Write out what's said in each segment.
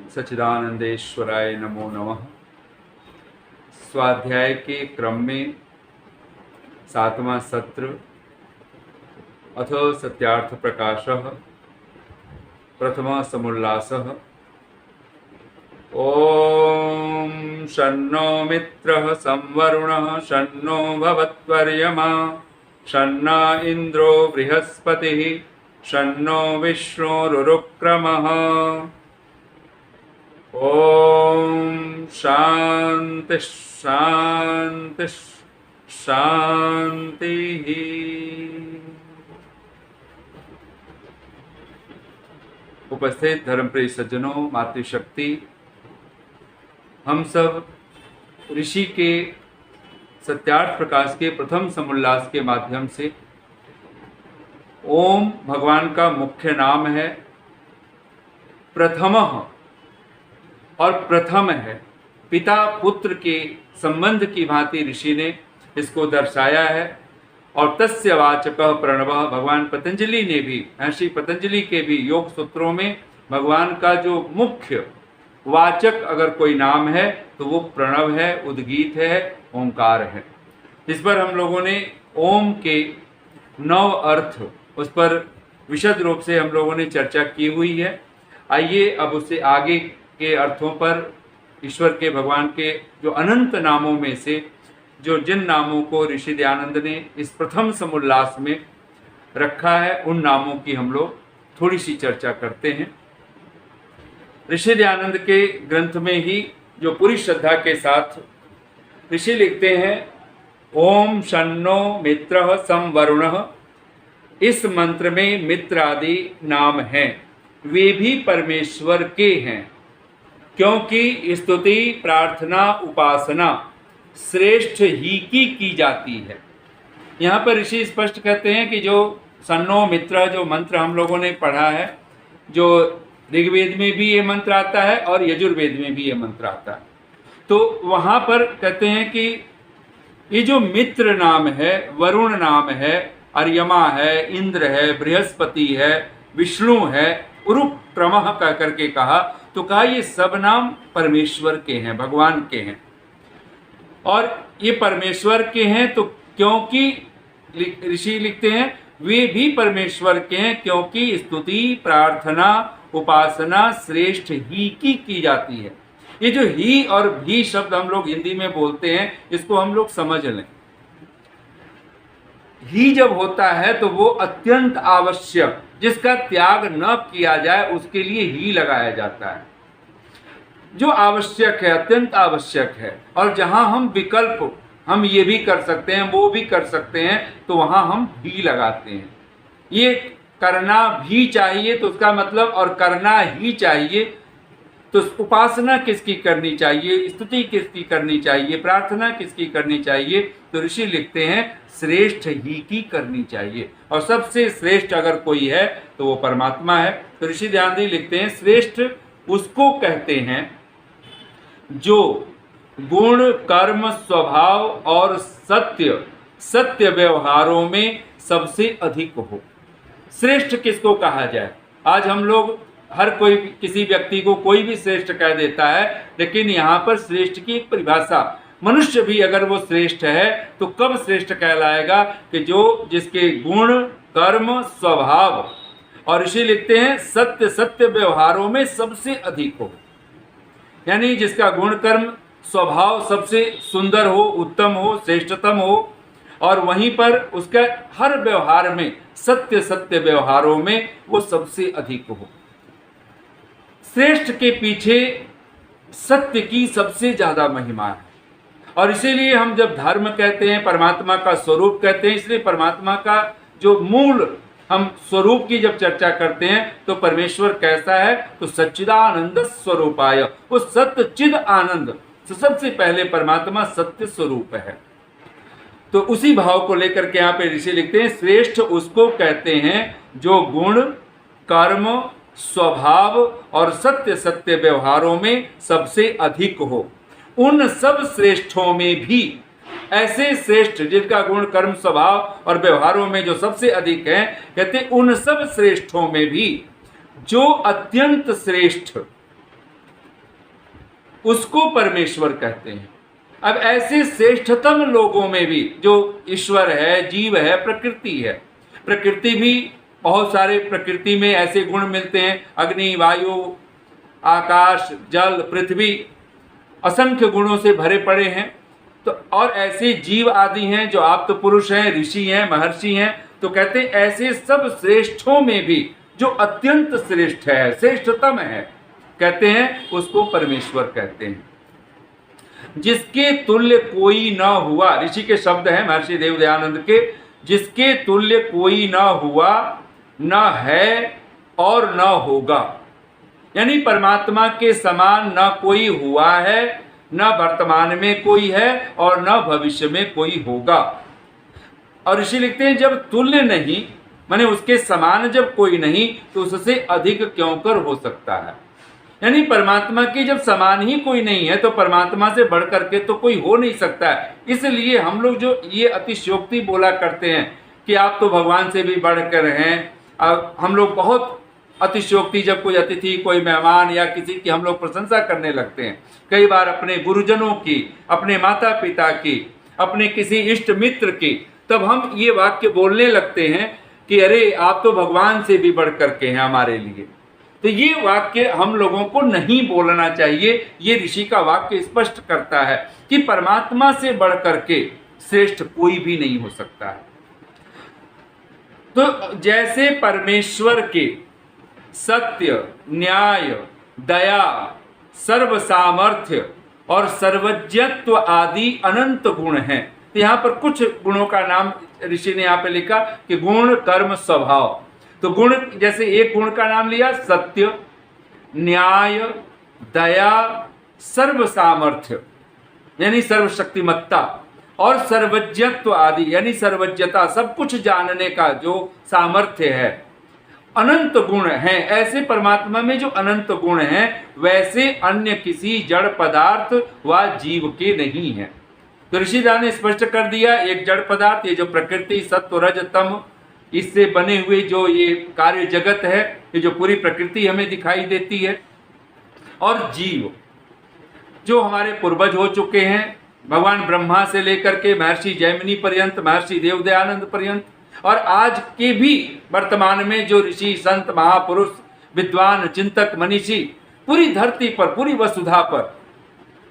सच्चिदानंदेश्वराय नमो नमः। स्वाध्याय के क्रम में 7वां सत्र अथ सत्यार्थ प्रकाशः प्रथमः समुल्लासः। ओम शन्नो मित्रः संवरुणः शन्नो भवत्वर्यमा शन्ना इंद्रो बृहस्पतिः शन्नो विष्णुरुक्रमः। ओम शांति शांति शांति। उपस्थित धर्मप्रिय सज्जनों, मातृशक्ति, हम सब ऋषि के सत्यार्थ प्रकाश के प्रथम समुल्लास के माध्यम से ओम भगवान का मुख्य नाम है, प्रथमः और प्रथम है, पिता पुत्र के संबंध की भांति ऋषि ने इसको दर्शाया है। और तस्य वाचकः प्रणवः, भगवान पतंजलि ने भी, महर्षि पतंजलि के भी योग सूत्रों में भगवान का जो मुख्य वाचक अगर कोई नाम है तो वो प्रणव है, उद्गीत है, ओंकार है। इस पर हम लोगों ने ओम के 9 अर्थ उस पर विशद रूप से हम लोगों ने चर्चा की हुई है। आइए अब उससे आगे के अर्थों पर, ईश्वर के, भगवान के जो अनंत नामों में से जिन नामों को ऋषि दयानंद ने इस प्रथम समुल्लास में रखा है, उन नामों की हम लोग थोड़ी सी चर्चा करते हैं। ऋषि दयानंद के ग्रंथ में ही जो पूरी श्रद्धा के साथ ऋषि लिखते हैं, ओम शन्नो मित्रः संवरुणः, इस मंत्र में मित्र आदि नाम हैं, वे भी परमेश्वर के हैं, क्योंकि स्तुति प्रार्थना उपासना श्रेष्ठ ही की जाती है। यहाँ पर ऋषि स्पष्ट कहते हैं कि जो सन्नो मित्र जो मंत्र हम लोगों ने पढ़ा है, जो ऋग्वेद में भी ये मंत्र आता है और यजुर्वेद में भी ये मंत्र आता है, तो वहाँ पर कहते हैं कि ये जो मित्र नाम है, वरुण नाम है, अर्यमा है, इंद्र है, बृहस्पति है, विष्णु है, उरुक्रमः का करके कहा, तो कहा ये सब नाम परमेश्वर के हैं, भगवान के हैं। और ये परमेश्वर के हैं तो क्योंकि ऋषि लिखते हैं वे भी परमेश्वर के हैं, क्योंकि स्तुति प्रार्थना उपासना श्रेष्ठ ही की जाती है। ये जो ही और भी शब्द हम लोग हिंदी में बोलते हैं, इसको हम लोग समझ लें। ही जब होता है तो वो अत्यंत आवश्यक, जिसका त्याग न किया जाए उसके लिए ही लगाया जाता है। जो आवश्यक है, अत्यंत आवश्यक है, और जहां हम विकल्प, हम ये भी कर सकते हैं, वो भी कर सकते हैं, तो वहां हम भी लगाते हैं। ये करना भी चाहिए तो उसका मतलब, और करना ही चाहिए तो उपासना किसकी करनी चाहिए, स्तुति किसकी करनी चाहिए, प्रार्थना किसकी करनी चाहिए, तो ऋषि लिखते हैं श्रेष्ठ ही की करनी चाहिए। और सबसे श्रेष्ठ अगर कोई है तो वो परमात्मा है। तो ऋषि दयानंद लिखते हैं श्रेष्ठ उसको कहते हैं जो गुण कर्म स्वभाव और सत्य व्यवहारों में सबसे अधिक हो। श्रेष्ठ किसको कहा जाए? आज हम लोग हर कोई किसी व्यक्ति को कोई भी श्रेष्ठ कह देता है, लेकिन यहाँ पर श्रेष्ठ की एक परिभाषा, मनुष्य भी अगर वो श्रेष्ठ है तो कब श्रेष्ठ कहलाएगा कि जिसके गुण कर्म स्वभाव, और ऋषि लिखते हैं सत्य व्यवहारों में सबसे अधिक हो, यानी जिसका गुण कर्म स्वभाव सबसे सुंदर हो, उत्तम हो, श्रेष्ठतम हो, और वहीं पर उसका हर व्यवहार में सत्य व्यवहारों में वो सबसे अधिक हो। श्रेष्ठ के पीछे सत्य की सबसे ज्यादा महिमा है, और इसीलिए हम जब धर्म कहते हैं, परमात्मा का स्वरूप कहते हैं, इसलिए परमात्मा का जो मूल हम स्वरूप की जब चर्चा करते हैं तो परमेश्वर कैसा है, तो सच्चिदानंद स्वरूपाय, वो सत्य चिद आनंद, तो सबसे पहले परमात्मा सत्य स्वरूप है। तो उसी भाव को लेकर के यहाँ पे ऋषि लिखते हैं श्रेष्ठ उसको कहते हैं जो गुण कर्म स्वभाव और सत्य व्यवहारों में सबसे अधिक हो। उन सब श्रेष्ठों में भी ऐसे श्रेष्ठ जिनका गुण कर्म स्वभाव और व्यवहारों में जो सबसे अधिक है, कहते उन सब श्रेष्ठों में भी जो अत्यंत श्रेष्ठ उसको परमेश्वर कहते हैं। अब ऐसे श्रेष्ठतम लोगों में भी जो ईश्वर है, जीव है, प्रकृति है, प्रकृति भी बहुत सारे प्रकृति में ऐसे गुण मिलते हैं, अग्नि, वायु, आकाश, जल, पृथ्वी, असंख्य गुणों से भरे पड़े हैं। तो और ऐसे जीव आदि हैं जो आप्त पुरुष हैं, ऋषि हैं, महर्षि हैं। तो कहते हैं ऐसे सब श्रेष्ठों में भी जो अत्यंत श्रेष्ठ है, श्रेष्ठतम है, कहते हैं उसको परमेश्वर कहते हैं। जिसके तुल्य कोई न हुआ, ऋषि के शब्द हैं महर्षि देवदयानंद के, जिसके तुल्य कोई न हुआ, न है और न होगा। यानी परमात्मा के समान न कोई हुआ है, न वर्तमान में कोई है और न भविष्य में कोई होगा। और ऋषि लिखते हैं जब तुल्य नहीं, माने उसके समान जब कोई नहीं, तो उससे अधिक क्यों कर हो सकता है। यानी परमात्मा की जब समान ही कोई नहीं है तो परमात्मा से बढ़ करके तो कोई हो नहीं सकता है। इसलिए हम लोग जो ये अतिशयोक्ति बोला करते हैं कि आप तो भगवान से भी बढ़कर हैं, हम लोग बहुत अतिशयोक्ति, जब कोई अतिथि, कोई मेहमान या किसी की हम लोग प्रशंसा करने लगते हैं, कई बार अपने गुरुजनों की, अपने माता पिता की, अपने किसी इष्ट मित्र की, तब हम ये वाक्य बोलने लगते हैं कि अरे आप तो भगवान से भी बढ़ करके हैं हमारे लिए। तो ये वाक्य हम लोगों को नहीं बोलना चाहिए। ये ऋषि का वाक्य स्पष्ट करता है कि परमात्मा से बढ़ करके श्रेष्ठ कोई भी नहीं हो सकता है। तो जैसे परमेश्वर के सत्य, न्याय, दया, सर्व सामर्थ्य और सर्वज्ञत्व आदि अनंत गुण हैं। तो यहाँ पर कुछ गुणों का नाम ऋषि ने यहाँ पे लिखा कि गुण, कर्म, स्वभाव। तो गुण, जैसे एक गुण का नाम लिया सत्य, न्याय, दया, सर्व सामर्थ्य यानी सर्वशक्तिमत्ता, और सर्वज्ञत्व आदि यानी सर्वज्ञता, सब कुछ जानने का जो सामर्थ्य है। अनंत गुण हैं, ऐसे परमात्मा में जो अनंत गुण हैं वैसे अन्य किसी जड़ पदार्थ व जीव के नहीं हैं। तो ऋषिदास ने स्पष्ट कर दिया, एक जड़ पदार्थ, ये जो प्रकृति, सत्व, रज, तम, इससे बने हुए जो ये कार्य जगत है, ये जो पूरी प्रकृति हमें दिखाई देती है, और जीव जो हमारे पूर्वज हो चुके हैं, भगवान ब्रह्मा से लेकर के महर्षि जैमिनी पर्यंत, महर्षि देवदयानंद पर्यंत, और आज के भी वर्तमान में जो ऋषि, संत, महापुरुष, विद्वान, चिंतक, मनीषी पूरी धरती पर, पूरी वसुधा पर,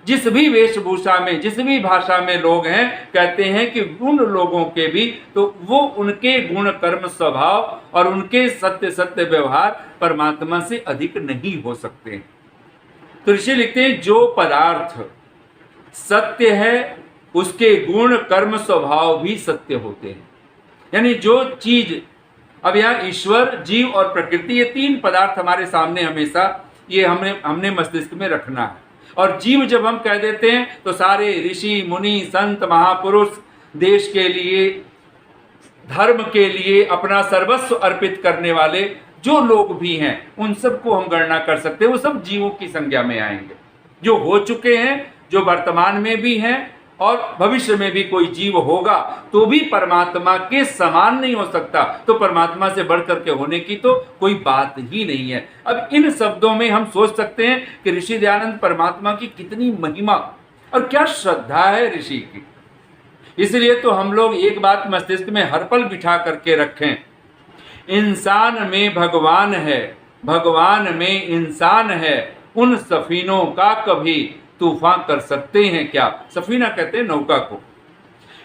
जिस भी वेशभूषा में, जिस भी भाषा में लोग हैं, कहते हैं कि उन लोगों के भी तो वो उनके गुण, कर्म, स्वभाव और उनके सत्य सत्य व्यवहार परमात्मा से अधिक नहीं हो सकते। तो ऋषि लिखते हैं जो पदार्थ सत्य है उसके गुण, कर्म, स्वभाव भी सत्य होते हैं। यानी जो चीज, अब यहाँ ईश्वर, जीव और प्रकृति, ये तीन पदार्थ हमारे सामने हमेशा ये हमने मस्तिष्क में रखना है। और जीव जब हम कह देते हैं तो सारे ऋषि, मुनि, संत, महापुरुष, देश के लिए, धर्म के लिए अपना सर्वस्व अर्पित करने वाले जो लोग भी हैं, उन सबको हम गणना कर सकते हैं। वो सब जीवों की संज्ञा में आएंगे, जो हो चुके हैं, जो वर्तमान में भी हैं, और भविष्य में भी कोई जीव होगा तो भी परमात्मा के समान नहीं हो सकता। तो परमात्मा से बढ़ करके होने की तो कोई बात ही नहीं है। अब इन शब्दों में हम सोच सकते हैं कि ऋषि दयानंद परमात्मा की कितनी महिमा और क्या श्रद्धा है ऋषि की। इसलिए तो हम लोग एक बात मस्तिष्क में हर पल बिठा करके रखें, इंसान में भगवान है, भगवान में इंसान है, उन सफीनों का कभी तूफान कर सकते हैं क्या। सफीना कहते हैं नौका को।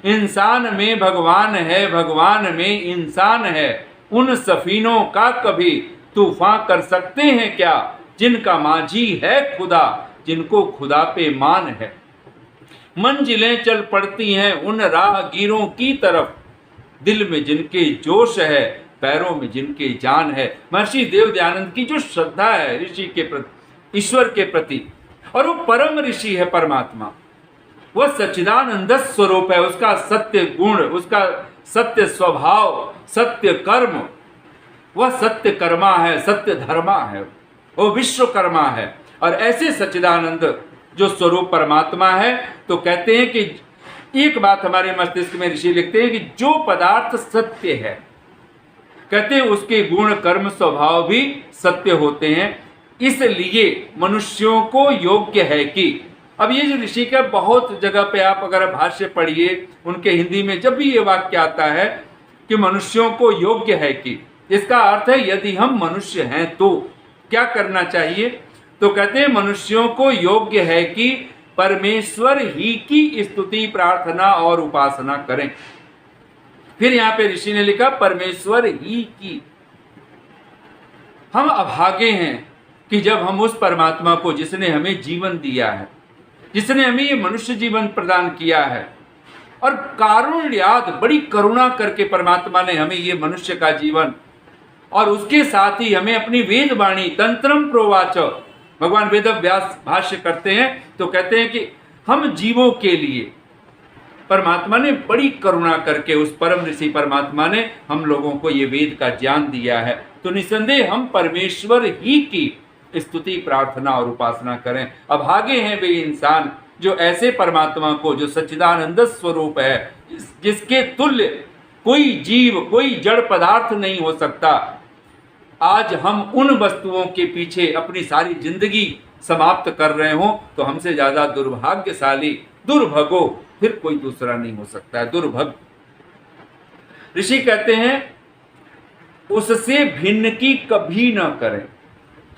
इंसान में भगवान है, भगवान में इंसान है, उन सफीनों का कभी तूफान कर सकते हैं क्या। जिनका माझी है खुदा, जिनको खुदा पे मान है। मंजिलें चल पड़ती हैं उन राहगीरों की तरफ, दिल में जिनके जोश है, पैरों में जिनके जान है। महर्षि देवदयानंद की जो श्रद्धा है ऋषि के प्रति, ईश्वर के प्रति, और वो परम ऋषि है परमात्मा, वह सच्चिदानंद स्वरूप है। उसका सत्य गुण, उसका सत्य स्वभाव, सत्य कर्म, वह सत्य कर्मा है, सत्य धर्मा है, वो विश्वकर्मा है। और ऐसे सच्चिदानंद जो स्वरूप परमात्मा है, तो कहते हैं कि एक बात हमारे मस्तिष्क में ऋषि लिखते हैं कि जो पदार्थ सत्य है, कहते हैं उसके गुण, कर्म, स्वभाव भी सत्य होते हैं। इसलिए मनुष्यों को योग्य है कि, अब ये जो ऋषि का बहुत जगह पे आप अगर भाष्य पढ़िए उनके हिंदी में, जब भी ये वाक्य आता है कि मनुष्यों को योग्य है कि, इसका अर्थ है यदि हम मनुष्य हैं तो क्या करना चाहिए। तो कहते हैं मनुष्यों को योग्य है कि परमेश्वर ही की स्तुति, प्रार्थना और उपासना करें। फिर यहां पे ऋषि ने लिखा परमेश्वर ही की। हम अभागे हैं कि जब हम उस परमात्मा को, जिसने हमें जीवन दिया है, जिसने हमें ये मनुष्य जीवन प्रदान किया है, और कारुण्याद, बड़ी करुणा करके परमात्मा ने हमें ये मनुष्य का जीवन, और उसके साथ ही हमें अपनी वेद वाणी तंत्रम प्रोवाच, भगवान वेद व्यास भाष्य करते हैं तो कहते हैं कि हम जीवों के लिए परमात्मा ने बड़ी करुणा करके, उस परम ऋषि परमात्मा ने हम लोगों को ये वेद का ज्ञान दिया है। तो निसंदेह हम परमेश्वर ही की स्तुति, प्रार्थना और उपासना करें। अभागे हैं वे इंसान जो ऐसे परमात्मा को, जो सच्चिदानंद स्वरूप है, जिसके तुल्य कोई जीव, कोई जड़ पदार्थ नहीं हो सकता, आज हम उन वस्तुओं के पीछे अपनी सारी जिंदगी समाप्त कर रहे हो, तो हमसे ज्यादा दुर्भाग्यशाली, दुर्भगो फिर कोई दूसरा नहीं हो सकता है। दुर्भग। ऋषि कहते हैं उससे भिन्न की कभी न करें।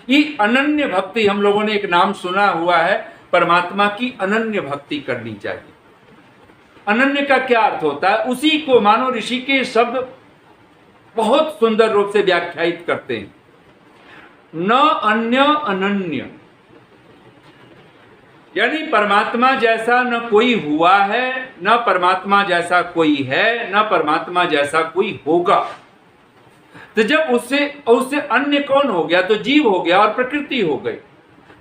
ये अनन्य भक्ति, हम लोगों ने एक नाम सुना हुआ है, परमात्मा की अनन्य भक्ति करनी चाहिए। अनन्य का क्या अर्थ होता है? उसी को मानो ऋषि के शब्द बहुत सुंदर रूप से व्याख्यायित करते हैं। न अन्य अनन्य, यानी परमात्मा जैसा न कोई हुआ है, न परमात्मा जैसा कोई है, न परमात्मा जैसा कोई होगा। तो जब उससे अन्य कौन हो गया? तो जीव हो गया और प्रकृति हो गई।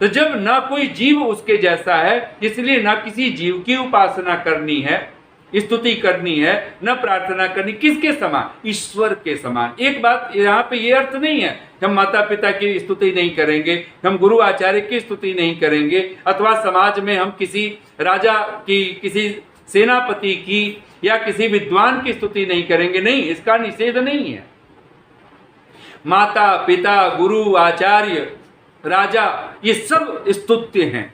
तो जब न कोई जीव उसके जैसा है, इसलिए न किसी जीव की उपासना करनी है, स्तुति करनी है, न प्रार्थना करनी। किसके समान? ईश्वर के समान। एक बात यहाँ पे ये अर्थ नहीं है हम माता पिता की स्तुति नहीं करेंगे, हम गुरु आचार्य की स्तुति नहीं करेंगे, अथवा समाज में हम किसी राजा की, किसी सेनापति की या किसी विद्वान की स्तुति नहीं करेंगे। नहीं, इसका निषेध नहीं है। माता पिता, गुरु आचार्य, राजा, ये सब स्तुत्य हैं।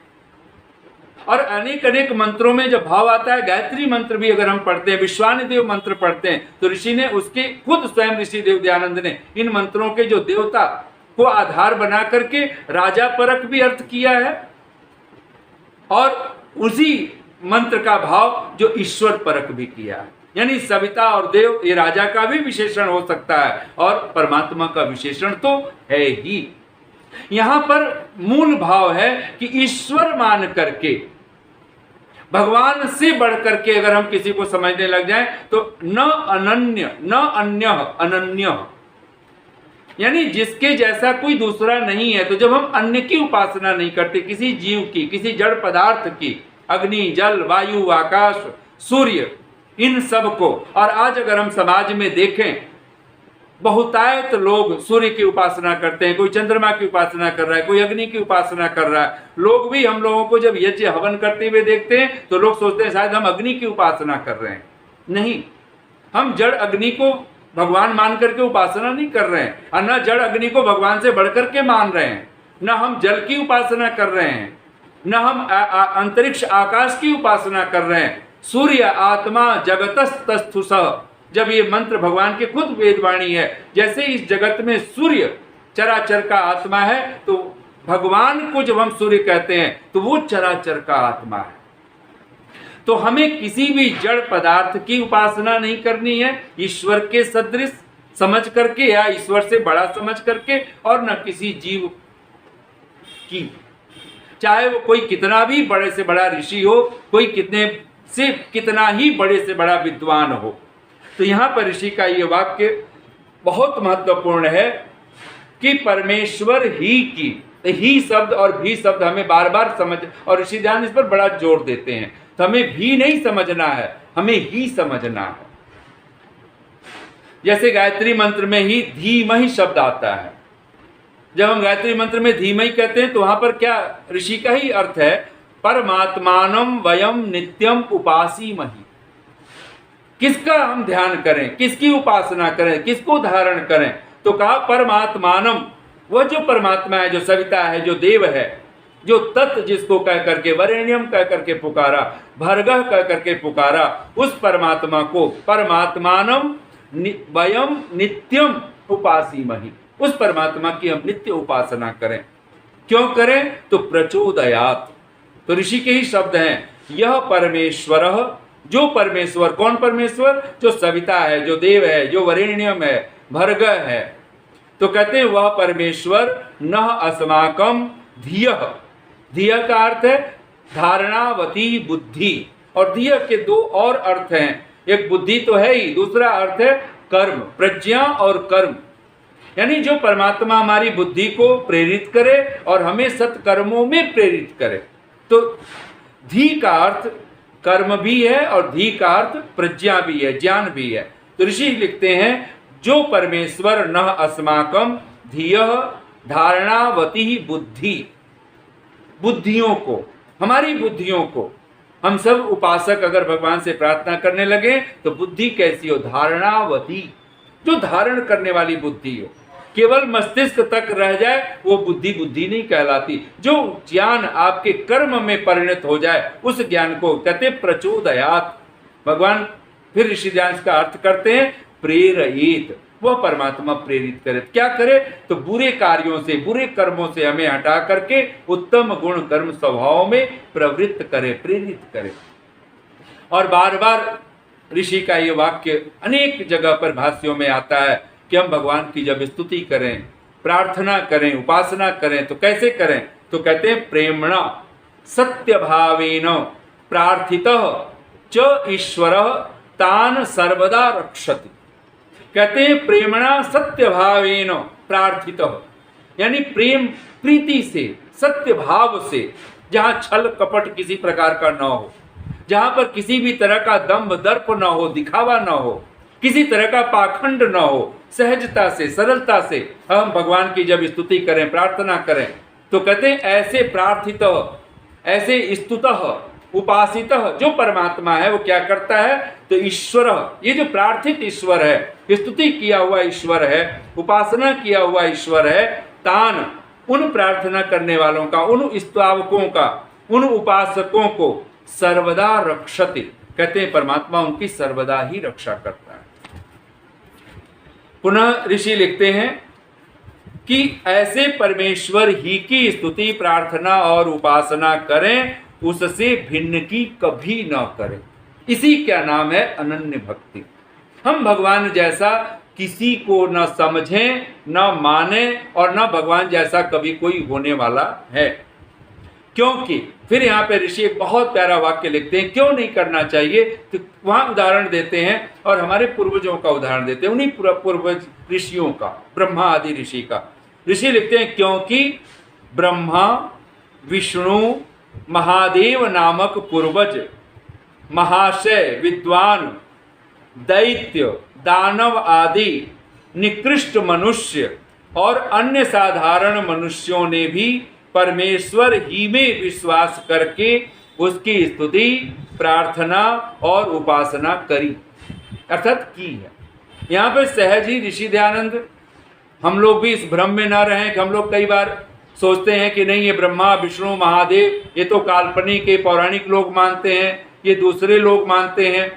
और अनेक अनेक मंत्रों में जब भाव आता है, गायत्री मंत्र भी अगर हम पढ़ते हैं, विश्वानिदेव मंत्र पढ़ते हैं, तो ऋषि ने उसके खुद स्वयं ऋषि देव दयानंद ने इन मंत्रों के जो देवता को आधार बना करके राजा परक भी अर्थ किया है, और उसी मंत्र का भाव जो ईश्वर परक भी किया है। यानी सविता और देव, ये राजा का भी विशेषण हो सकता है और परमात्मा का विशेषण तो है ही। यहां पर मूल भाव है कि ईश्वर मान करके, भगवान से बढ़ करके अगर हम किसी को समझने लग जाएं, तो न अनन्य, न अन्य, अनन्य, यानी जिसके जैसा कोई दूसरा नहीं है। तो जब हम अन्य की उपासना नहीं करते, किसी जीव की, किसी जड़ पदार्थ की, अग्नि, जल, वायु, आकाश, सूर्य, इन सब को, और आज अगर हम समाज में देखें, बहुतायत लोग सूर्य की उपासना करते हैं, कोई चंद्रमा की उपासना कर रहा है, कोई अग्नि की उपासना कर रहा है। लोग भी हम लोगों को जब यज्ञ हवन करते हुए देखते हैं तो लोग सोचते हैं शायद हम अग्नि की उपासना कर रहे हैं। नहीं, हम जड़ अग्नि को भगवान मान करके उपासना नहीं कर रहे हैं, और न जड़ अग्नि को भगवान से बढ़कर के मान रहे हैं, न हम जल की उपासना कर रहे हैं, न हम अंतरिक्ष आकाश की उपासना कर रहे हैं। सूर्य आत्मा जगतस्तस्थुष, जब ये मंत्र भगवान के खुद वेदवाणी है, जैसे इस जगत में सूर्य चराचर का आत्मा है, तो भगवान को जब हम सूर्य कहते हैं तो वो चराचर का आत्मा है। तो हमें किसी भी जड़ पदार्थ की उपासना नहीं करनी है, ईश्वर के सदृश समझ करके या ईश्वर से बड़ा समझ करके, और न किसी जीव की, चाहे वो कोई कितना भी बड़े से बड़ा ऋषि हो, कोई कितना ही बड़े से बड़ा विद्वान हो। तो यहाँ पर ऋषि का ये वाक्य बहुत महत्वपूर्ण है कि परमेश्वर ही की, ही शब्द और भी शब्द हमें बार बार समझ, और ऋषि ध्यान इस पर बड़ा जोर देते हैं। तो हमें भी नहीं समझना है, हमें ही समझना है। जैसे गायत्री मंत्र में ही धीमहि शब्द आता है, जब हम गायत्री मंत्र में धीमहि कहते हैं तो वहां पर क्या ऋषि का ही अर्थ है, परमात्मानम वयम नित्यम उपासीमहि। किसका हम ध्यान करें, किसकी उपासना करें, किसको धारण करें? तो कहा परमात्मानम, वह जो परमात्मा है, जो सविता है, जो देव है, जो तत् जिसको कह करके वरेण्यम कह करके पुकारा, भर्गः कह करके पुकारा, उस परमात्मा को परमात्मानम वयम नित्यम उपासीमहि, उस परमात्मा की हम नित्य उपासना करें। क्यों करें? तो प्रचोदयात, तो ऋषि के ही शब्द हैं, यह परमेश्वर, जो परमेश्वर, कौन परमेश्वर? जो सविता है, जो देव है, जो वरेण्यम है, भर्गः है। तो कहते हैं वह परमेश्वर न अस्माकम धियः, धियः का अर्थ है धारणावती बुद्धि, और धियः के दो और अर्थ हैं, एक बुद्धि तो है ही, दूसरा अर्थ है कर्म, प्रज्ञा और कर्म, यानी जो परमात्मा हमारी बुद्धि को प्रेरित करे और हमें सत्कर्मों में प्रेरित करे। तो धी का अर्थ कर्म भी है और धी का अर्थ प्रज्ञा भी है, ज्ञान भी है। तो ऋषि लिखते हैं जो परमेश्वर न अस्माकम धियः धारणावती बुद्धि, बुद्धियों को, हमारी बुद्धियों को, हम सब उपासक अगर भगवान से प्रार्थना करने लगे तो बुद्धि कैसी हो? धारणावती, जो धारण करने वाली बुद्धि हो, केवल मस्तिष्क तक रह जाए वो बुद्धि बुद्धि नहीं कहलाती। जो ज्ञान आपके कर्म में परिणत हो जाए उस ज्ञान को कहते प्रचोदयात। भगवान फिर ऋषि ज्ञान का अर्थ करते हैं प्रेरयित, वह परमात्मा प्रेरित करे। क्या करे? तो बुरे कार्यों से, बुरे कर्मों से हमें हटा करके उत्तम गुण कर्म स्वभाव में प्रवृत्त करे, प्रेरित करे। और बार बार ऋषि का ये वाक्य अनेक जगह पर भाष्यों में आता है कि हम भगवान की जब स्तुति करें, प्रार्थना करें, उपासना करें तो कैसे करें? तो कहते हैं प्रेमणा सत्यभावेन प्रार्थितः च ईश्वरः तान सर्वदा रक्षति। कहते हैं प्रेमणा सत्यभावेन प्रार्थितः, यानी प्रेम प्रीति से, सत्य भाव से, जहाँ छल कपट किसी प्रकार का न हो, जहाँ पर किसी भी तरह का दंभ दर्प न हो, दिखावा न हो, किसी तरह का पाखंड न हो, सहजता से, सरलता से हम भगवान की जब स्तुति करें, प्रार्थना करें तो कहते हैं ऐसे प्रार्थित, ऐसे स्तुतः, उपासितः जो परमात्मा है वो क्या करता है? तो ईश्वर, ये जो प्रार्थित ईश्वर है, स्तुति किया हुआ ईश्वर है, उपासना किया हुआ ईश्वर है, तान, उन प्रार्थना करने वालों का, उन स्तुवावकों का, उन उपासकों को सर्वदा रक्षति, कहते हैं परमात्मा उनकी सर्वदा ही रक्षा करता है। पुनः ऋषि लिखते हैं कि ऐसे परमेश्वर ही की स्तुति, प्रार्थना और उपासना करें, उससे भिन्न की कभी न करें। इसी क्या नाम है? अनन्य भक्ति। हम भगवान जैसा किसी को न समझें, न माने और न भगवान जैसा कभी कोई होने वाला है। क्योंकि फिर यहाँ पे ऋषि एक बहुत प्यारा वाक्य लिखते हैं, क्यों नहीं करना चाहिए? तो वहाँ उदाहरण देते हैं और हमारे पूर्वजों का उदाहरण देते हैं, उन्हीं पूर्वज ऋषियों का, ब्रह्मा आदि ऋषि का। ऋषि लिखते हैं क्योंकि ब्रह्मा, विष्णु, महादेव नामक पूर्वज, महाशय, विद्वान, दैत्य, दानव आदि निकृष्ट मनुष्य और अन्य साधारण मनुष्यों ने भी परमेश्वर ही में विश्वास करके उसकी स्तुति, प्रार्थना और उपासना करी, अर्थात की है। यहाँ पे सहज ही ऋषि दयानंद, हम लोग भी इस भ्रम में ना रहें कि हम लोग कई बार सोचते हैं कि नहीं ये ब्रह्मा, विष्णु, महादेव ये तो काल्पनिक के पौराणिक लोग मानते हैं, ये दूसरे लोग मानते हैं,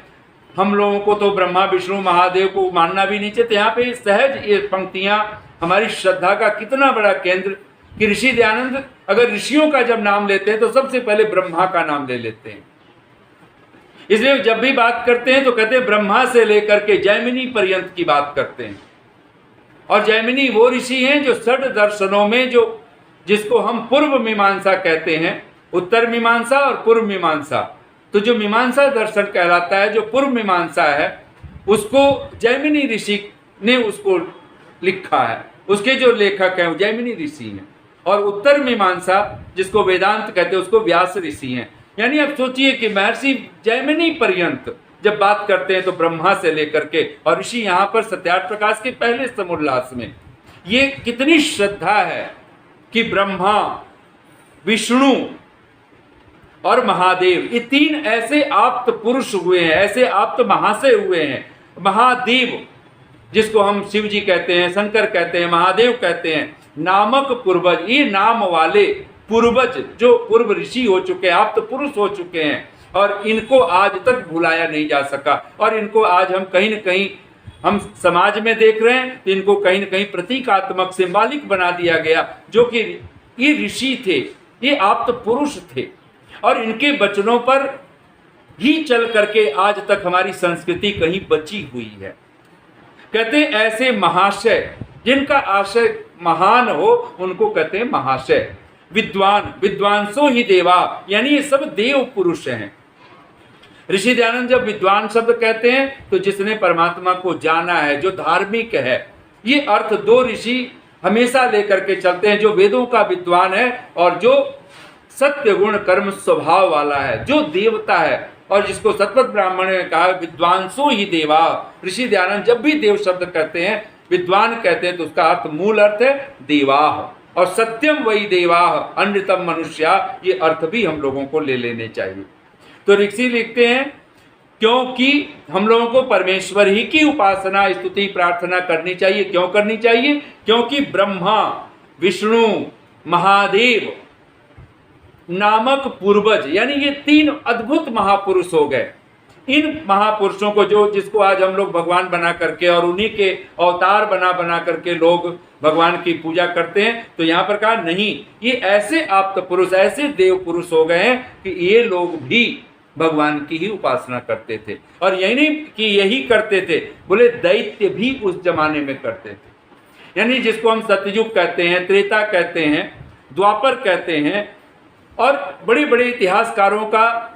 हम लोगों को तो ब्रह्मा, विष्णु, महादेव को मानना भी नहीं चाहिए। यहाँ पे सहज ये पंक्तियाँ हमारी श्रद्धा का कितना बड़ा केंद्र कि ऋषि दयानंद अगर ऋषियों का जब नाम लेते हैं तो सबसे पहले ब्रह्मा का नाम ले लेते हैं। इसलिए जब भी बात करते हैं तो कहते हैं ब्रह्मा से लेकर के जैमिनी पर्यंत की बात करते हैं। और जैमिनी वो ऋषि हैं जो षड दर्शनों में, जो जिसको हम पूर्व मीमांसा कहते हैं, उत्तर मीमांसा और पूर्व मीमांसा। तो जो मीमांसा दर्शन कहलाता है, जो पूर्व मीमांसा है, उसको जैमिनी ऋषि ने उसको लिखा है, उसके जो लेखक हैं वो जैमिनी ऋषि हैं। और उत्तर मीमांसा जिसको वेदांत कहते हैं उसको व्यास ऋषि हैं। यानी आप सोचिए कि महर्षि जैमिनी पर्यंत जब बात करते हैं तो ब्रह्मा से लेकर के, और ऋषि यहाँ पर सत्यार्थ प्रकाश के पहले समुल्लास में ये कितनी श्रद्धा है कि ब्रह्मा, विष्णु और महादेव ये तीन ऐसे आप्त पुरुष हुए हैं, ऐसे आप्त महाशय हुए हैं। महादेव जिसको हम शिव जी कहते हैं, शंकर कहते हैं, महादेव कहते हैं, नामक पूर्वज, ये नाम वाले पूर्वज जो पूर्व ऋषि हो चुके हैं, आप तो पुरुष हो चुके हैं, और इनको आज तक भुलाया नहीं जा सका। और इनको आज हम कहीं न कहीं हम समाज में देख रहे हैं तो इनको कहीं न कहीं प्रतीकात्मक सिंबॉलिक बना दिया गया, जो कि ये ऋषि थे, ये आप तो पुरुष थे, और इनके वचनों पर ही चल करके आज तक हमारी संस्कृति कहीं बची हुई है। कहते हैं ऐसे महाशय, जिनका आशय महान हो उनको कहते हैं महाशय। विद्वान, विद्वांसो ही देवा, यानी ये सब देव पुरुष हैं। ऋषि दयानंद जब विद्वान शब्द कहते हैं तो जिसने परमात्मा को जाना है, जो धार्मिक है, ये अर्थ दो ऋषि हमेशा लेकर के चलते हैं, जो वेदों का विद्वान है और जो सत्य गुण कर्म स्वभाव वाला है, जो देवता है, और जिसको सतपथ ब्राह्मण ने कहा विद्वांसो ही देवा। ऋषि दयानंद जब भी देव शब्द कहते हैं, विद्वान कहते हैं, तो उसका अर्थ, मूल अर्थ है देवाह, और सत्यम वही देवाह अनृतम मनुष्या, ये अर्थ भी हम लोगों को ले लेने चाहिए। तो ऋषि लिखते हैं क्योंकि हम लोगों को परमेश्वर ही की उपासना स्तुति प्रार्थना करनी चाहिए। क्यों करनी चाहिए? क्योंकि ब्रह्मा विष्णु महादेव नामक पूर्वज, यानी ये तीन अद्भुत महापुरुष हो गए। इन महापुरुषों को जो जिसको आज हम लोग भगवान बना करके और उन्हीं के अवतार बना करके लोग भगवान की पूजा करते हैं, तो यहाँ पर कहा नहीं, ये ऐसे आप्त पुरुष, ऐसे देव पुरुष हो गए हैं कि ये लोग भी भगवान की ही उपासना करते थे। और यही नहीं कि यही करते थे, बोले दैत्य भी उस जमाने में करते थे। यानी जिसको हम सतयुग कहते हैं, त्रेता कहते हैं, द्वापर कहते हैं, और बड़े बड़े इतिहासकारों का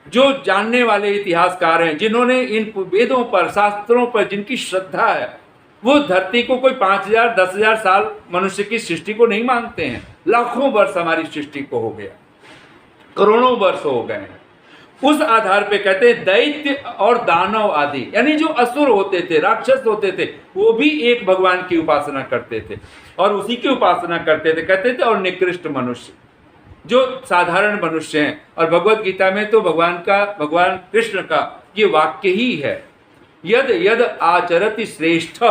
जो जानने वाले इतिहासकार हैं, जिन्होंने इन वेदों पर, शास्त्रों पर जिनकी श्रद्धा है, वो धरती को कोई 5000 10,000 साल मनुष्य की सृष्टि को नहीं मानते हैं। लाखों वर्ष हमारी सृष्टि को हो गया, करोड़ों वर्ष हो गए हैं। उस आधार पे कहते हैं दैत्य और दानव आदि, यानी जो असुर होते थे, राक्षस होते थे, वो भी एक भगवान की उपासना करते थे और उसी की उपासना करते थे, कहते थे। और निकृष्ट मनुष्य, जो साधारण मनुष्य हैं, और भगवत गीता में तो भगवान कृष्ण का ये वाक्य ही है, यद यद आचरति श्रेष्ठ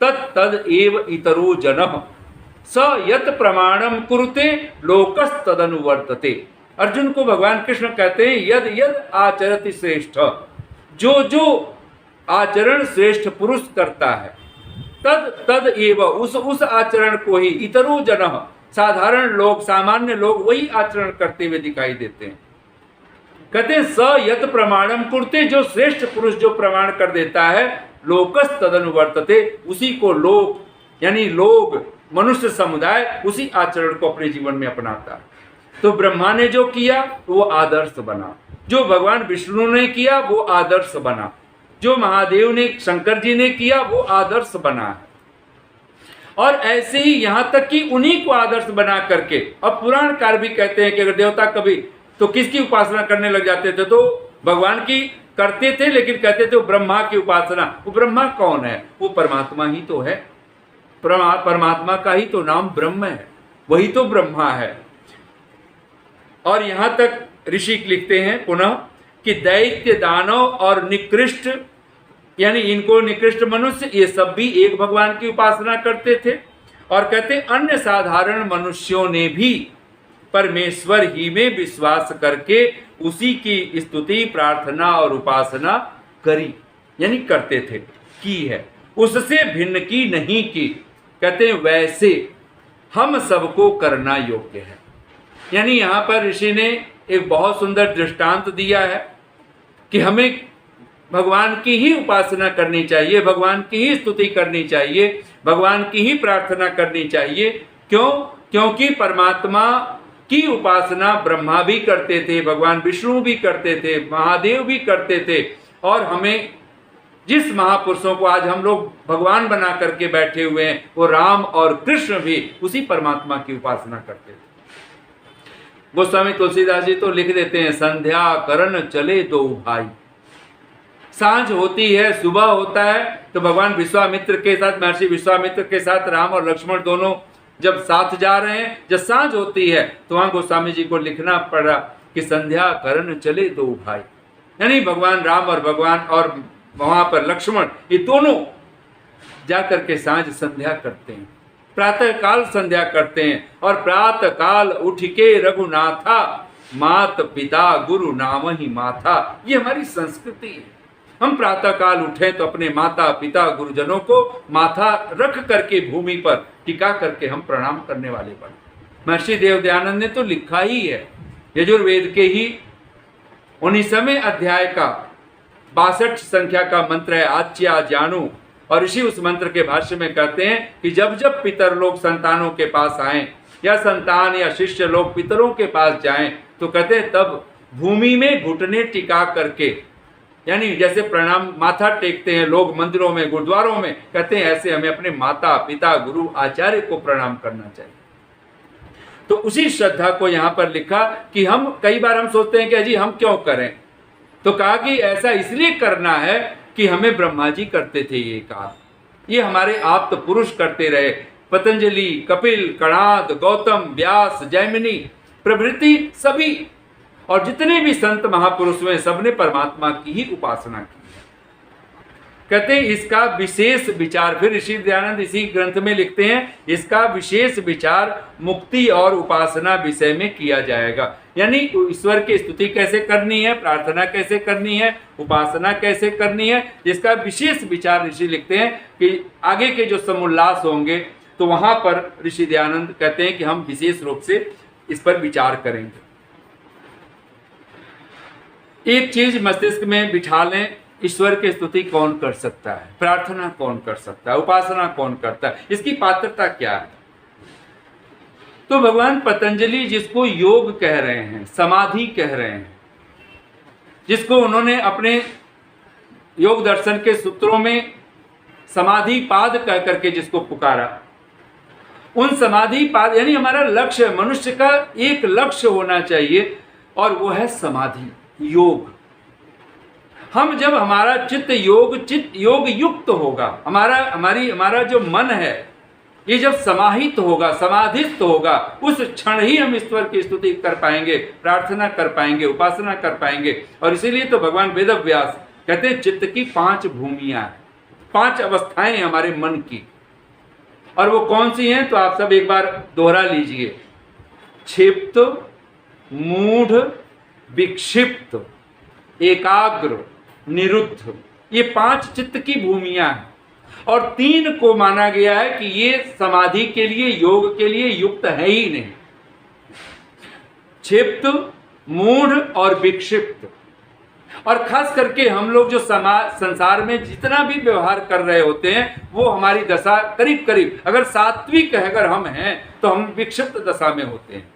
तद एव इतरो जनः स यत प्रमाणम कुरुते लोकस तदनुवर्तते। अर्जुन को भगवान कृष्ण कहते हैं यद यद आचरति श्रेष्ठ, जो जो आचरण श्रेष्ठ पुरुष करता है, तद एव, उस आचरण को ही, इतरो जनः, साधारण लोग, सामान्य लोग वही आचरण करते हुए दिखाई देते हैं। कहते हैं स यत प्रमाणम कुरुते, जो श्रेष्ठ पुरुष जो प्रमाण कर देता है, लोकस तदनुवर्तते, उसी को लोग, यानी लोग, मनुष्य समुदाय उसी आचरण को अपने जीवन में अपनाता है। तो ब्रह्मा ने जो किया वो आदर्श बना, जो भगवान विष्णु ने किया वो आदर्श बना, जो महादेव ने, शंकर जी ने किया वो आदर्श बना है। और ऐसे ही यहाँ तक कि उन्हीं को आदर्श बना करके, अब पुराणकार भी कहते हैं कि अगर देवता कभी तो किसकी उपासना करने लग जाते थे, तो भगवान की करते थे, लेकिन कहते थे वो ब्रह्मा की उपासना। वो ब्रह्मा कौन है? वो परमात्मा ही तो है, परमात्मा का ही तो नाम ब्रह्म है, वही तो ब्रह्मा है। और यहाँ तक ऋषि लिखते हैं पुनः कि दैत्य दानव और निकृष्ट, यानी इनको निकृष्ट मनुष्य, ये सब भी एक भगवान की उपासना करते थे। और कहते अन्य साधारण मनुष्यों ने भी परमेश्वर ही में विश्वास करके उसी की स्तुति प्रार्थना और उपासना करी, यानी करते थे, की है, उससे भिन्न की नहीं की। कहते हैं वैसे हम सबको करना योग्य है। यानी यहाँ पर ऋषि ने एक बहुत सुंदर दृष्टांत दिया है कि हमें भगवान की ही उपासना करनी चाहिए, भगवान की ही स्तुति करनी चाहिए, भगवान की ही प्रार्थना करनी चाहिए। क्यों? क्योंकि परमात्मा की उपासना ब्रह्मा भी करते थे, भगवान विष्णु भी करते थे, महादेव भी करते थे। और हमें जिस महापुरुषों को आज हम लोग भगवान बना करके बैठे हुए हैं, वो राम और कृष्ण भी उसी परमात्मा की उपासना करते थे। गोस्वामी तुलसीदास जी तो लिख देते हैं, संध्या करन चले दो भाई। सांझ होती है, सुबह होता है, तो भगवान विश्वामित्र के साथ, महर्षि विश्वामित्र के साथ राम और लक्ष्मण दोनों जब साथ जा रहे हैं, जब सांझ होती है तो वहां गोस्वामी जी को लिखना पड़ा कि संध्या करन चले दो भाई, यानी भगवान राम और भगवान और वहां पर लक्ष्मण, ये दोनों जाकर के सांझ संध्या करते हैं। प्रातः काल संध्या करते हैं, और प्रातः काल उठ के रघुनाथा मात पिता गुरु नाम ही माथा। ये हमारी संस्कृति है। हम प्रातः काल उठे तो अपने माता पिता गुरुजनों को माथा रख करके भूमि पर टिका करके हम प्रणाम करने वाले बने। महर्षि देवदयानंद ने तो लिखा ही है, यजुर्वेद के ही 19वें अध्याय का 62 संख्या का मंत्र है आच्या जानू, और ऋषि उस मंत्र के भाष्य में कहते हैं कि जब जब पितर लोग संतानों के पास आए या संतान या शिष्य लोग पितरों के पास जाएं, तो कहते हैं तब भूमि में घुटने टिका करके, यानी जैसे प्रणाम माथा टेकते हैं लोग मंदिरों में गुरुद्वारों में, कहते हैं ऐसे हमें अपने माता पिता गुरु आचार्य को प्रणाम करना चाहिए। तो उसी श्रद्धा को यहाँ पर लिखा कि हम कई बार हम सोचते हैं कि अजी हम क्यों करें, तो कहा कि ऐसा इसलिए करना है कि हमें ब्रह्मा जी करते थे ये काम, ये हमारे आप्त पुरुष करते रहे। पतंजलि, कपिल, कणाद, गौतम, व्यास, जैमिनी प्रभृति सभी और जितने भी संत महापुरुष हुए सबने परमात्मा की ही उपासना की। कहते हैं इसका विशेष विचार, फिर ऋषि दयानंद इसी ग्रंथ में लिखते हैं, इसका विशेष विचार मुक्ति और उपासना विषय में किया जाएगा। यानी ईश्वर की स्तुति कैसे करनी है, प्रार्थना कैसे करनी है, उपासना कैसे करनी है, इसका विशेष विचार ऋषि लिखते हैं कि आगे के जो समुल्लास होंगे तो वहां पर ऋषि दयानंद कहते हैं कि हम विशेष रूप से इस पर विचार करेंगे। एक चीज मस्तिष्क में बिठा लें, ईश्वर की स्तुति कौन कर सकता है, प्रार्थना कौन कर सकता है, उपासना कौन करता है, इसकी पात्रता क्या है। तो भगवान पतंजलि जिसको योग कह रहे हैं, समाधि कह रहे हैं, जिसको उन्होंने अपने योग दर्शन के सूत्रों में समाधि पाद कह करके जिसको पुकारा, उन समाधि पाद यानी हमारा लक्ष्य, मनुष्य का एक लक्ष्य होना चाहिए और वो है समाधि, योग। हम जब हमारा चित्त योग युक्त होगा, हमारा जो मन है ये जब समाहित होगा, समाधिस्थ होगा, उस क्षण ही हम ईश्वर की स्तुति कर पाएंगे, प्रार्थना कर पाएंगे, उपासना कर पाएंगे। और इसीलिए तो भगवान वेदव्यास कहते हैं चित्त की 5 भूमियां हैं, 5 अवस्थाएं हमारे मन की। और वो कौन सी हैं तो आप सब एक बार दोहरा लीजिए, क्षिप्त, मूढ़, विक्षिप्त, एकाग्र, निरुद्ध, ये 5 चित्त की भूमियां हैं। और 3 को माना गया है कि ये समाधि के लिए, योग के लिए युक्त है ही नहीं, क्षिप्त, मूढ़ और विक्षिप्त। और खास करके हम लोग जो संसार में जितना भी व्यवहार कर रहे होते हैं वो हमारी दशा करीब करीब, अगर सात्विक अगर हम हैं तो हम विक्षिप्त दशा में होते हैं।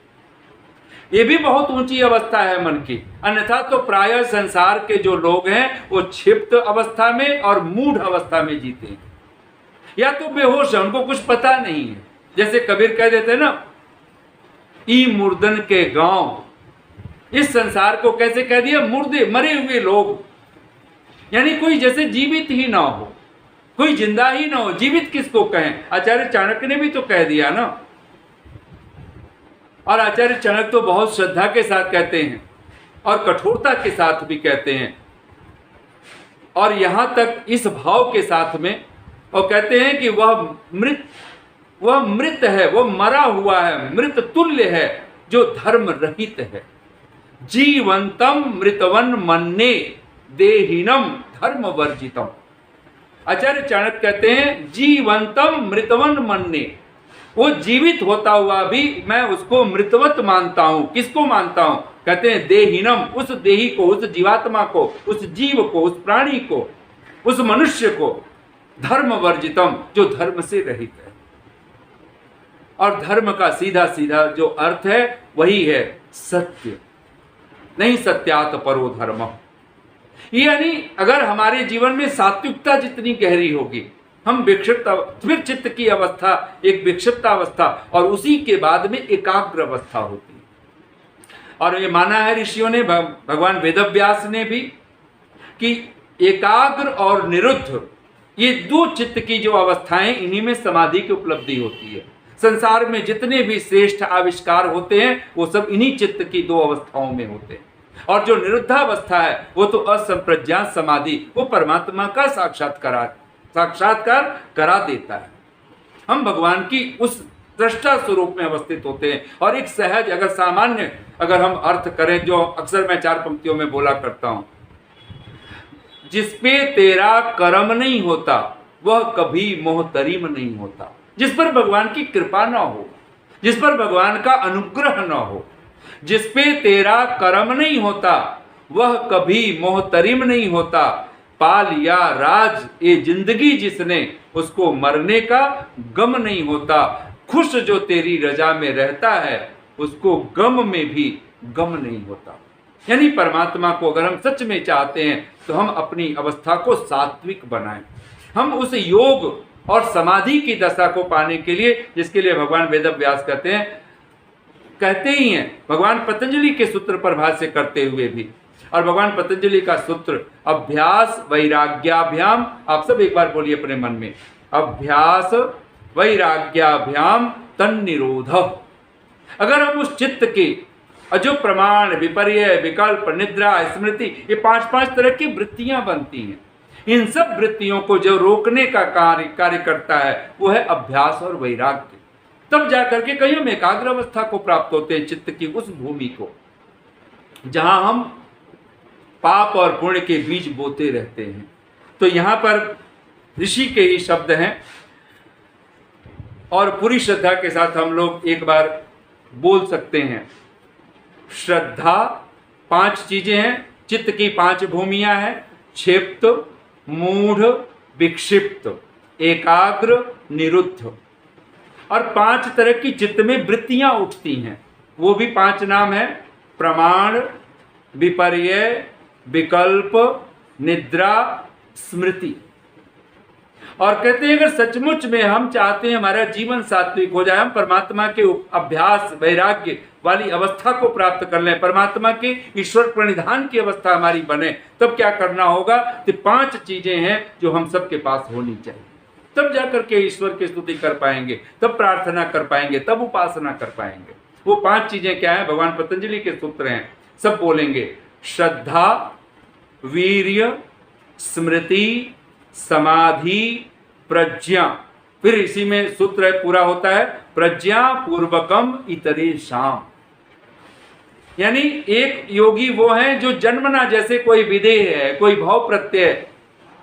ये भी बहुत ऊंची अवस्था है मन की, अन्यथा तो प्रायः संसार के जो लोग हैं वो क्षिप्त अवस्था में और मूढ़ अवस्था में जीते हैं, या तो बेहोश है, उनको कुछ पता नहीं है। जैसे कबीर कह देते हैं ना, ई मुर्दन के गांव, इस संसार को कैसे कह दिया, मुर्दे, मरे हुए लोग, यानी कोई जैसे जीवित ही ना हो, कोई जिंदा ही ना हो। जीवित किसको कहें, आचार्य चाणक्य ने भी तो कह दिया ना। और आचार्य चाणक्य तो बहुत श्रद्धा के साथ कहते हैं और कठोरता के साथ भी कहते हैं, और यहां तक इस भाव के साथ में और कहते हैं कि वह मृत है, वह मरा हुआ है, मृत तुल्य है, जो धर्म रहित है। जीवंतम मृतवन मन्ने देहिनम धर्म वर्जितम। आचार्य चाणक्य कहते हैं जीवंतम मृतवन मन्ने, वो जीवित होता हुआ भी मैं उसको मृतवत मानता हूं। किसको मानता हूं, कहते हैं देहिनम, उस देही को, उस जीवात्मा को, उस जीव को, उस प्राणी को, उस मनुष्य को, धर्म वर्जितम, जो धर्म से रहित है। और धर्म का सीधा सीधा जो अर्थ है वही है सत्य, नहीं सत्यात परो धर्म। यानी अगर हमारे जीवन में सात्विकता जितनी गहरी होगी, हम विक्षिप्त, फिर चित्त की अवस्था एक विक्षिप्त अवस्था, और उसी के बाद में एकाग्र अवस्था होती है। और ये माना है ऋषियों ने, भगवान वेदव्यास ने भी, कि एकाग्र और निरुद्ध ये 2 चित्त की जो अवस्थाएं, इन्हीं में समाधि की उपलब्धि होती है। संसार में जितने भी श्रेष्ठ आविष्कार होते हैं वो सब इन्हीं चित्त की 2 अवस्थाओं में होते हैं। और जो निरुद्धावस्था है वो तो असंप्रज्ञात समाधि, वो परमात्मा का साक्षात्कार करा देता है। हम भगवान की उस दृष्टा स्वरूप में अवस्थित होते हैं। और एक सहज अगर सामान्य अगर हम अर्थ करें, जो अक्सर मैं 4 पंक्तियों में बोला करता हूं, जिसपे तेरा कर्म नहीं होता वह कभी मोहतरीम नहीं होता। जिस पर भगवान की कृपा न हो, जिस पर भगवान का अनुग्रह न हो, जिस पे तेरा कर्म नहीं होता वह कभी मोहतरिम नहीं होता। पाल या राज ये जिंदगी जिसने, उसको मरने का गम नहीं होता। खुश जो तेरी रजा में रहता है उसको गम में भी गम नहीं होता। यानी परमात्मा को अगर हम सच में चाहते हैं तो हम अपनी अवस्था को सात्विक बनाएं। हम उस योग और समाधि की दशा को पाने के लिए, जिसके लिए भगवान वेदव्यास कहते ही हैं, भगवान पतंजलि के सूत्र पर भाष्य करते हुए भी। और भगवान पतंजलि का सूत्र अभ्यास वैराग्याभ्याम, आप सब एक बार बोलिए अपने मन में, अभ्यास वैराग्याभ्याम तन्निरोध। अगर हम उस चित्त के जो प्रमाण, विपर्य, विकल्प, निद्रा, स्मृति, ये 5 तरह की वृत्तियां बनती हैं, इन सब वृत्तियों को जो रोकने का कार्य करता है वो है अभ्यास और वैराग्य। तब जाकर के कहीं हम एकाग्र अवस्था को प्राप्त होते हैं, चित्त की उस भूमि को जहां हम पाप और पुण्य के बीज बोते रहते हैं। तो यहां पर ऋषि के ही शब्द हैं और पूरी श्रद्धा के साथ हम लोग एक बार बोल सकते हैं। श्रद्धा 5 चीजें हैं, चित्त की 5 भूमियां हैं, क्षिप्त, मूढ़, विक्षिप्त, एकाग्र, निरुद्ध। और 5 तरह की चित्त में वृत्तियां उठती हैं, वो भी 5 नाम है, प्रमाण, विपर्य, विकल्प, निद्रा, स्मृति। और कहते हैं अगर सचमुच में हम चाहते हैं हमारा जीवन सात्विक हो जाए, हम परमात्मा के अभ्यास वैराग्य वाली अवस्था को प्राप्त कर लें, परमात्मा के ईश्वर प्रणिधान की अवस्था हमारी बने, तब क्या करना होगा? तो 5 चीजें हैं जो हम सबके पास होनी चाहिए। तब जाकर के ईश्वर की स्तुति कर पाएंगे, तब प्रार्थना कर पाएंगे, तब उपासना कर पाएंगे। वो 5 चीजें क्या है? भगवान पतंजलि के सूत्र हैं, सब बोलेंगे। श्रद्धा, वीर्य, स्मृति, समाधि, प्रज्ञा। फिर इसी में सूत्र पूरा होता है, प्रज्ञा पूर्वकम इतरेषाम। यानी एक योगी वो है जो जन्मना, जैसे कोई विदेह है, कोई भाव प्रत्यय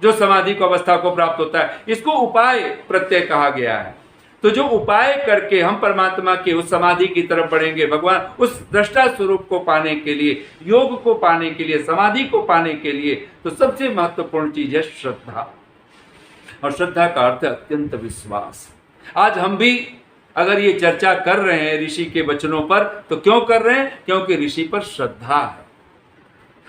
जो समाधि को अवस्था को प्राप्त होता है, इसको उपाय प्रत्यय कहा गया है। तो जो उपाय करके हम परमात्मा के उस समाधि की तरफ बढ़ेंगे, भगवान उस दृष्टा स्वरूप को पाने के लिए, योग को पाने के लिए, समाधि को पाने के लिए, तो सबसे महत्वपूर्ण चीज है श्रद्धा। और श्रद्धा का अर्थ है अत्यंत विश्वास। आज हम भी अगर ये चर्चा कर रहे हैं ऋषि के वचनों पर, तो क्यों कर रहे हैं? क्योंकि ऋषि पर श्रद्धा है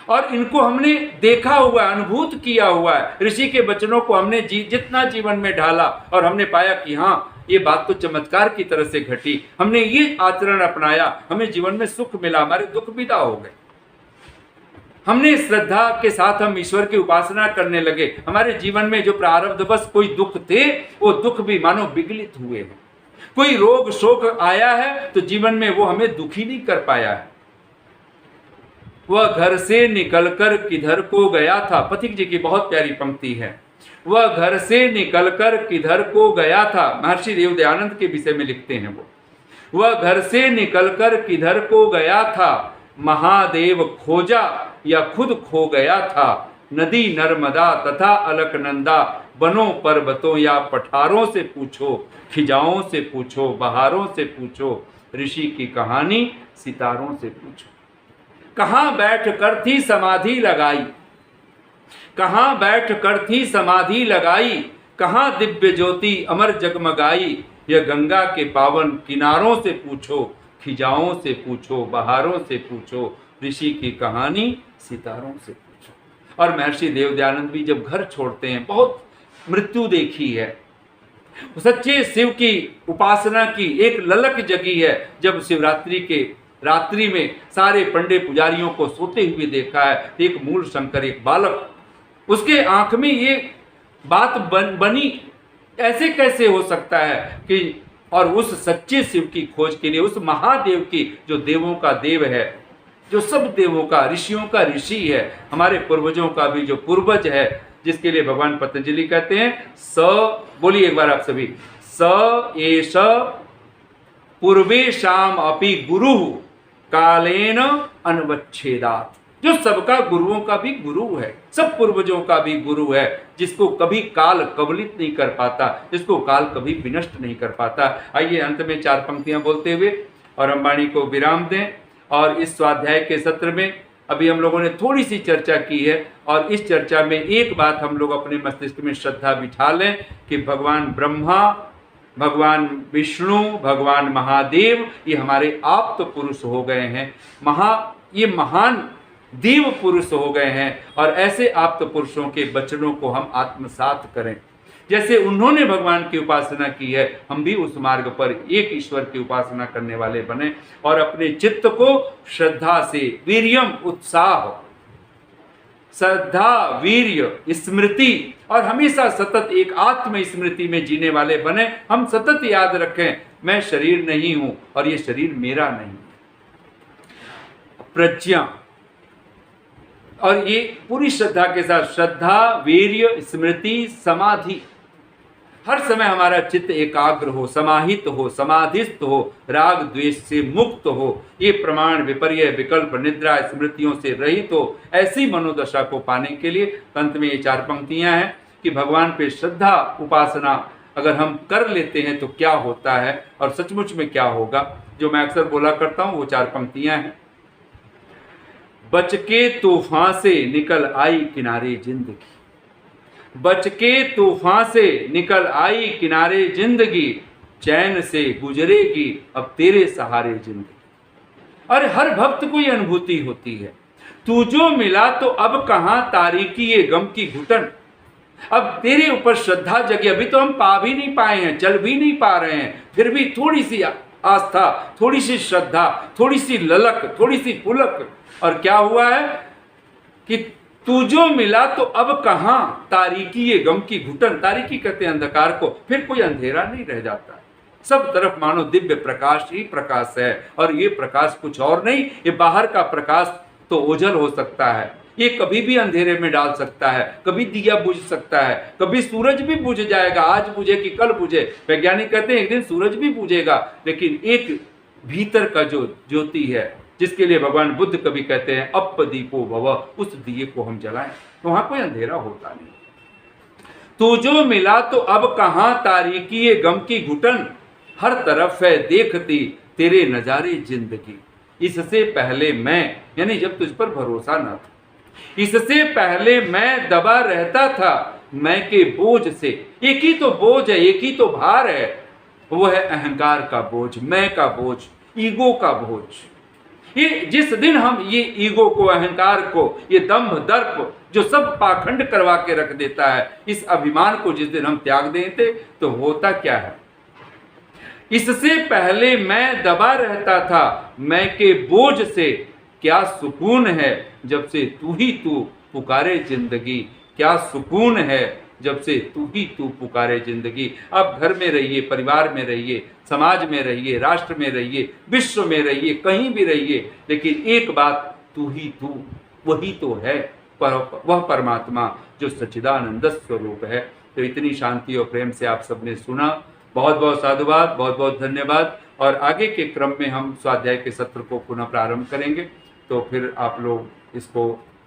और इनको हमने देखा हुआ है, अनुभूत किया हुआ है। ऋषि के वचनों को हमने जितना जीवन में ढाला और हमने पाया कि हाँ, ये बात तो चमत्कार की तरह से घटी, हमने ये आचरण अपनाया, हमें जीवन में सुख मिला, हमारे दुख विदा हो गए। हमने श्रद्धा के साथ हम ईश्वर की उपासना करने लगे, हमारे जीवन में जो प्रारब्धवश कोई दुख थे, वो दुख भी मानो विगलित हुए हैं। कोई रोग शोक आया है तो जीवन में वो हमें दुखी नहीं कर पाया है। वह घर से निकलकर किधर को गया था, पथिक जी की बहुत प्यारी पंक्ति है। वह घर से निकलकर किधर को गया था, महर्षि देव दयानंद के विषय में लिखते हैं वो। वह घर से निकलकर किधर को गया था, महादेव खोजा या खुद खो गया था। नदी नर्मदा तथा अलकनंदा, बनों पर्वतों या पठारों से पूछो, खिजाओं से पूछो, बहारों से पूछो, ऋषि की कहानी सितारों से पूछो। कहाँ बैठ कर थी समाधि लगाई, कहाँ बैठ कर थी समाधि लगाई, कहाँ दिव्य ज्योति अमर जगमगाई। यह गंगा के पावन किनारों से पूछो, खिजाओं से पूछो, बहारों से पूछो, ऋषि की कहानी सितारों से पूछो। और महर्षि देव दयानंद भी जब घर छोड़ते हैं, बहुत मृत्यु देखी है, सच्चे शिव की उपासना की एक ललक जगी है। जब शिवरात्रि के रात्रि में सारे पंडे पुजारियों को सोते हुए देखा है, एक मूल शंकर, एक बालक, उसके आंख में ये बात बनी, ऐसे कैसे हो सकता है कि, और उस सच्चे शिव की खोज के लिए, उस महादेव की जो देवों का देव है, जो सब देवों का, ऋषियों का ऋषि है, हमारे पूर्वजों का भी जो पूर्वज है, जिसके लिए भगवान पतंजलि कहते हैं स, बोलिए एक बार आप सभी, स एष पूर्वेशाम अपि गुरु कालेन अनवच्छेदात्, जो सबका गुरुओं का भी गुरु है, सब पूर्वजों का भी गुरु है, जिसको कभी काल कबलित नहीं कर पाता, जिसको काल कभी विनष्ट नहीं कर पाता। आइए अंत में 4 पंक्तियां बोलते हुए और हम वाणी को विराम दें। और इस स्वाध्याय के सत्र में अभी हम लोगों ने थोड़ी सी चर्चा की है, और इस चर्चा में एक बात हम लोग अपने मस्तिष्क में श्रद्धा बिठा लें कि भगवान ब्रह्मा, भगवान विष्णु, भगवान महादेव ये हमारे आप्त पुरुष हो गए हैं, ये महान देव पुरुष हो गए हैं। और ऐसे आप्त पुरुषों के वचनों को हम आत्मसात करें। जैसे उन्होंने भगवान की उपासना की है, हम भी उस मार्ग पर एक ईश्वर की उपासना करने वाले बने और अपने चित्त को श्रद्धा से, वीर्यम उत्साह, श्रद्धा, वीर्य, स्मृति और हमेशा सतत एक आत्म स्मृति में जीने वाले बने। हम सतत याद रखें, मैं शरीर नहीं हूं और ये शरीर मेरा नहीं। प्रज्ञा, और ये पूरी श्रद्धा के साथ, श्रद्धा, वीर्य, स्मृति, समाधि, हर समय हमारा चित्त एकाग्र हो, समाहित हो, समाधिस्थ हो, राग द्वेष से मुक्त हो, ये प्रमाण, विपर्य, विकल्प, निद्रा, स्मृतियों से रहित हो। ऐसी मनोदशा को पाने के लिए अंत में ये 4 पंक्तियां हैं कि भगवान पे श्रद्धा, उपासना अगर हम कर लेते हैं तो क्या होता है और सचमुच में क्या होगा। जो मैं अक्सर बोला करता हूं वो 4 पंक्तियां हैं। बच के तूफान से निकल आई किनारे जिंदगी, बच के तूफान से निकल आई किनारे जिंदगी, चैन से गुजरेगी अब तेरे सहारे जिंदगी। और हर भक्त को ये अनुभूति होती है, तू जो मिला तो अब कहां तारीकी ये गम की घुटन। अब तेरे ऊपर श्रद्धा जगी, अभी तो हम पा भी नहीं पाए हैं, चल भी नहीं पा रहे हैं, फिर भी थोड़ी सी आस्था, थोड़ी सी श्रद्धा, थोड़ी सी ललक, थोड़ी सी पुलक। और क्या हुआ है कि तू जो मिला तो अब कहां तारीकी ये गम की घुटन। तारीकी कहते हैं अंधकार को, फिर कोई अंधेरा नहीं रह जाता, सब तरफ मानो दिव्य प्रकाश ही प्रकाश है। और ये प्रकाश कुछ और नहीं, ये बाहर का प्रकाश तो ओझल हो सकता है, ये कभी भी अंधेरे में डाल सकता है, कभी दिया बुझ सकता है, कभी सूरज भी बुझ जाएगा, आज बुझे कि कल बुझे। वैज्ञानिक कहते हैं एक दिन सूरज भी बुझेगा, लेकिन एक भीतर का जो ज्योति है, जिसके लिए भगवान बुद्ध कभी कहते हैं अप दीपो भव, उस दिए को हम जलाएं तो वहां कोई अंधेरा होता नहीं। तो जो मिला तो अब कहां तारीकी ये गम की घुटन, हर तरफ है देखती तेरे नजारे जिंदगी। इससे पहले मैं, यानी जब तुझ पर भरोसा न था, इससे पहले मैं दबा रहता था मैं के बोझ से। एक ही तो बोझ है, एक ही तो भार है, वो है अहंकार का बोझ, मैं का बोझ, ईगो का बोझ। ये जिस दिन हम ये ईगो को, अहंकार को, ये दंभ दर्प जो सब पाखंड करवा के रख देता है, इस अभिमान को जिस दिन हम त्याग देते तो होता क्या है। इससे पहले मैं दबा रहता था मैं के बोझ से, क्या सुकून है जब से तू ही तू पुकारे जिंदगी। क्या सुकून है जब से तू ही तू पुकारे जिंदगी। अब घर में रहिए, परिवार में रहिए, समाज में रहिए, राष्ट्र में रहिए, विश्व में रहिए, कहीं भी रहिए, लेकिन एक बात, तू ही तू, वही तो है वह परमात्मा जो सच्चिदानंद स्वरूप है। तो इतनी शांति और प्रेम से आप सबने सुना, बहुत बहुत साधुवाद, बहुत बहुत धन्यवाद। और आगे के क्रम में हम स्वाध्याय के सत्र को पुनः प्रारंभ करेंगे, तो फिर आप लोग इसको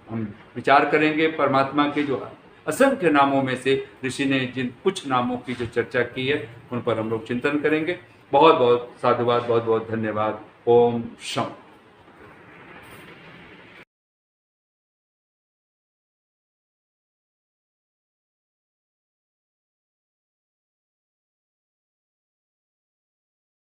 हम विचार करेंगे। परमात्मा के जो असंख्य नामों में से ऋषि ने जिन कुछ नामों की जो चर्चा की है उन पर हम लोग चिंतन करेंगे। बहुत बहुत साधुवाद, बहुत बहुत धन्यवाद। ओम शम।